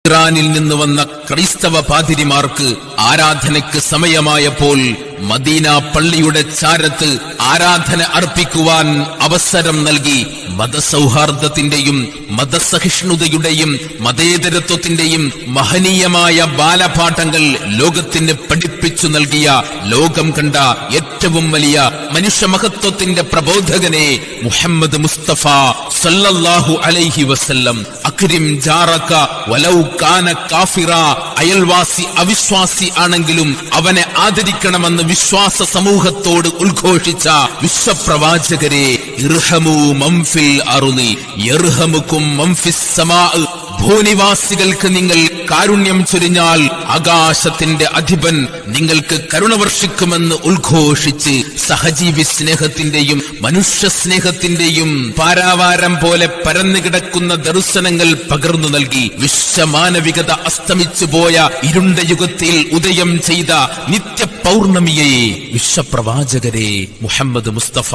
ഇറാനിൽ നിന്ന് വന്ന ക്രൈസ്തവ പാതിരിമാർക്ക് ആരാധനയ്ക്ക് സമയമായപ്പോൾ മദീന പള്ളിയുടെ ചാരത്ത് ആരാധന അർപ്പിക്കുവാൻ അവസരം നൽകി മതസൗഹാർദ്ദത്തിന്റെയും മതസഹിഷ്ണുതയുടെയും മതേതരത്വത്തിന്റെയും മഹനീയമായ ബാലപാഠങ്ങൾ ലോകത്തിന് പഠിപ്പിച്ചു നൽകിയ ലോകം കണ്ട ഏറ്റവും വലിയ മനുഷ്യമഹത്വത്തിന്റെ പ്രബോധകനെ മുഹമ്മദ് മുസ്തഫ സല്ലല്ലാഹു അലൈഹി വസല്ലം അക്രിം ജാറക വലൗ കാന കാഫിറ, അയൽവാസി അവിശ്വാസി ആണെങ്കിലും അവനെ ആദരിക്കണമെന്ന് വിശ്വാസ സമൂഹത്തോട് ഉദ്ഘോഷിച്ച വിശ്വപ്രവാചകരെ, ഇർഹമു മൻ ഫിൽ അർളി യർഹമുകും മൻ ഫിസ് സമാ, ഭൂനിവാസികൾക്ക് നിങ്ങൾ കാരുണ്യം ചൊരിഞ്ഞാൽ ആകാശത്തിന്റെ അധിപൻ നിങ്ങൾക്ക് കരുണ വർഷിക്കുമെന്ന് ഉദ്ഘോഷിച്ച് സഹജീവി സ്നേഹത്തിന്റെയും മനുഷ്യ സ്നേഹത്തിന്റെയും പാരാവാരം പോലെ പരന്നുകിടക്കുന്ന ദർശനങ്ങൾ പകർന്നു നൽകി വിശ്വമാനവികത അസ്തമിച്ചു പോയ ഇരുണ്ട യുഗത്തിൽ ഉദയം ചെയ്ത നിത്യ പൗർണമിയെ വിശ്വപ്രവാചകരെ മുഹമ്മദ് മുസ്തഫ